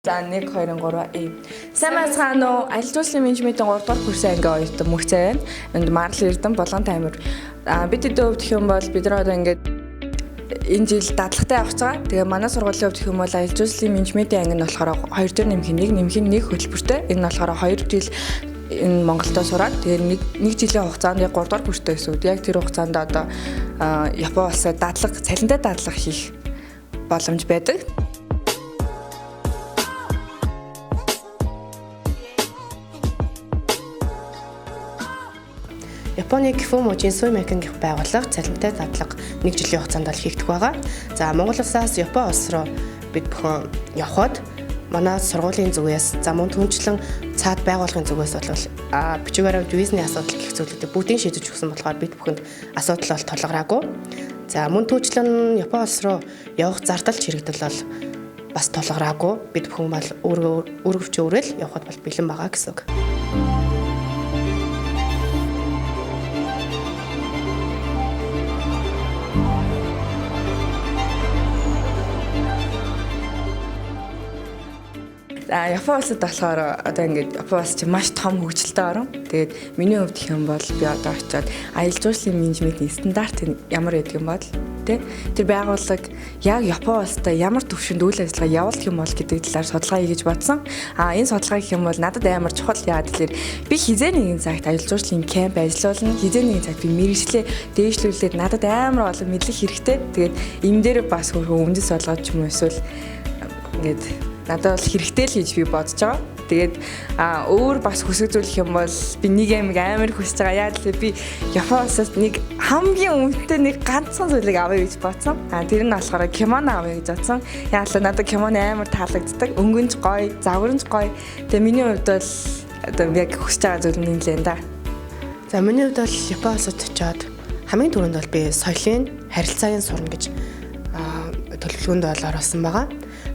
За 1 2 3 Сайн байцгаана уу? Аялал жуулчлалын менежментийн 3 дугаар курсын анги оюутан мөхцөө байна. Энд Марл Эрдэнэ Болгонтой аймаг. Бид хэдэн хувьд гэх юм бол бид нар одоо ингээд энэ жил дадлагтай авах цаа. Тэгээ манай сургуулийн хувьд гэх юм бол аялал жуулчлалын менежментийн анги нь болохоор 2 дээр нэмэх нь 1 хөтөлбөртэй. Энэ нь болохоор 2 жил энэ Монголдо сураад тэгээ нэг жилийн хугацаанд 3 дугаар курстэй гэсэн үг. Яг тэр хугацаанд одоо Япон улсад цалинтай дадлага хийх боломж байдаг. Японы Кифумо Жинсуй Мэкэн гэх байгууллага цалинтай дадлага 1 жилийн хугацаанд хийгдэх байгаа. За Монгол улсаас Япон улс руу бид бүхэн явхад манай сургуулийн зүгээс за мөн түнчлэн цаад байгууллагын зүгээс бол бичгээр визний асуудал гэх зүйлүүдийг бүгдийг шийдэж өгсөн болохоор бид бүхэнд асуудал бол тулгараагүй. За мөн түнчлэн Япон улс руу явах зардал чирэгдэл бол бас тулгараагүй. Бид бүхэн бол өөрөвчөөрөл явхад бол бэлэн байгаа гэсэн үг. Япон улсад болохоор одоо ингээд Япон улс чинь маш том хөгжилтэй орн. Тэгээд миний хувьд гэх юм бол би одоо очиод аялал жуулчлалын менежментийн стандарт ямар байдаг юм бол тэр байгууллага яг Япон улстай ямар төвшөнд үйл ажиллагаа явуулах юм бол гэдэг талаар судалгаа хийж бодсон. Энэ судалгаа гэх юм бол надад амар чухал яагаад гэхээр би хизээ нэгэн цагт аялал жуулчлалын кемп ажиллуулна. Хизээ нэгэн цагт би мэргэжлээ дээшлүүлээд надад амар олон мэдлэг хэрэгтэй. Тэгээд энэ дээр бас хөрхөн өмнөс болгоод ч юм уу эсвэл ингээд надад бол хэрэгтэй л хийж би бодож байгаа. Тэгээд өөр бас хүсэх зүйл юм бол би нэг амар хүсэж байгаа. Яг л би Япон улсаас нэг хамгийн өмнөдөө нэг ганцхан зүйлийг авъя гэж бодсон. Тэр нь болохоор кимоно авъя гэж бодсон. Яг л надад кимоно амар таалагддаг. Өнгөнч гоё, загваранч гоё. Тэгээд миний хувьд бол одоо яг хүсэж байгаа зүйл нь л энэ да. За миний хувьд бол Япон улсад очиод хамгийн түрүүнд бол би соёлын харилцааг сурна гэж төлөвлөгөөнд бол оруулсан байгаа.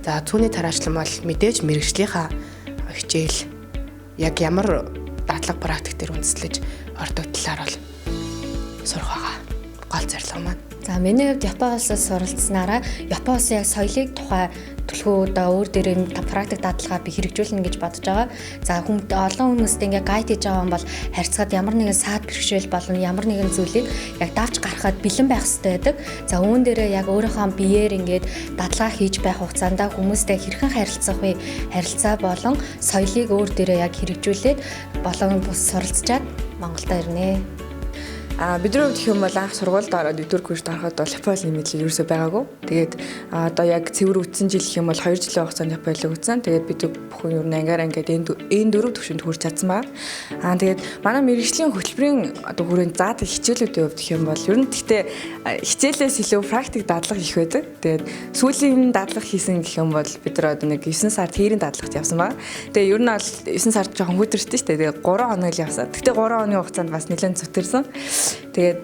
За түүний тараачлан бол мэдээж мэргэжлийнхаа хичээл яг ямар дадлага практик дээр үндэслэж ордог талаар бол сурах байгаа. Гол зорилго маань. За миний хувьд Япон улсаас суралцсанараа Япон улсын яг соёлыг тухай төлөвлөгөөдөө өөр дээрээ практик дадлага би хэрэгжүүлнэ гэж бодож байгаа. За олон хүмүүстэй ингээ гайд хийж байгаа юм бол харьцаад ямар нэгэн саад бэрхшээл болон ямар нэгэн зүйлийг яг давж гаргахад бэлэн байх хэрэгтэй байдаг. За үүн дээрээ яг өөрийнхөө биеэр ингээд дадлага хийж байх хугацаанд хүмүүстэй хэрхэн харилцах вэ? Харилцаа болон соёлыг өөр дээрээ яг хэрэгжүүлээд болон бус суралцчаад Монголд ирнэ. Бидний хувьд гэх юм бол анх сургуульд ороод 4 курст ороход бол Японы мэдлэг ерөөсөй байгаагүй. Тэгээд одоо яг цэвэр үтсэн жил гэх юм бол 2 жилийн хугацаанд Японыг үтсэн. Тэгээд бид бүхэн ер нь ангиар ингээд энэ 4 төвшөнд хүрч чадсан байна. Тэгээд манай мэргэжлийн хөтөлбөрийн одоо хүрээнд заадаг хичээлүүдийн хувьд гэх юм бол ер нь гэхдээ хичээлээс илүү практик дадлага их байдаг. Тэгээд сүүлийн дадлага хийсэн гэх юм бол бид нар одоо нэг 9 сард хийрийн дадлагт явсан байна. Тэгээд ер нь бол 9 сард жоохон хөдөрчтэй шүү дээ. Тэгээд 3 хоног л явсан. Гэхдээ 3 хоногийн хугацаанд бас нэлээд зүтэрсэн. Тэгээд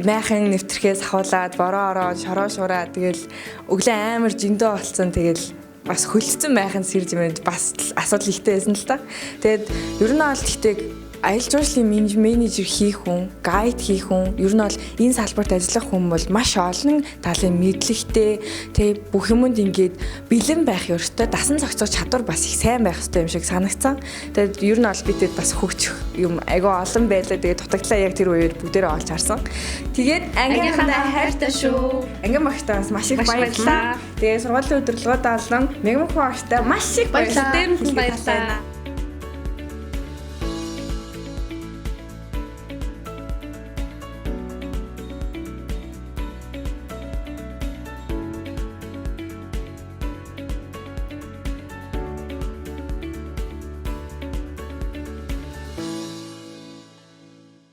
майхан нэвтрхээс ахуулаад бороо ороод шороо шураа тэгэл өглөө амар жиндөө болцсон. Тэгэл бас хөлцсөн майхан сэрж юмэд бас асуудал ихтэй байсан л та. Тэгээд ер нь бол гэхдээ аялал жуулчлалын менежер хийх хүн, гайд хийх хүн, ер нь бол энэ салбарт ажиллах хүн бол маш олон талын мэдлэгтэй, тэг бүх юмд ингээд бэлэн байх ёстой, дасан зохицох чадвар бас их сайн байх ёстой юм шиг санагдсан. Тэгээд ер нь бол бидэд бас хөгжих юм айгүй олон байлаа. Тэгээд дутагдлаа яг тэр үеэр бүгдээрээ олж харсан. Тэгээд ангийнхандаа хайртай шүү. Ангийн багтаас маш их баярлалаа. Тэгээд сургуулийн өдөрлөгөө даалан мегмаху багтаа маш их баярлалаа. Баярлалаа.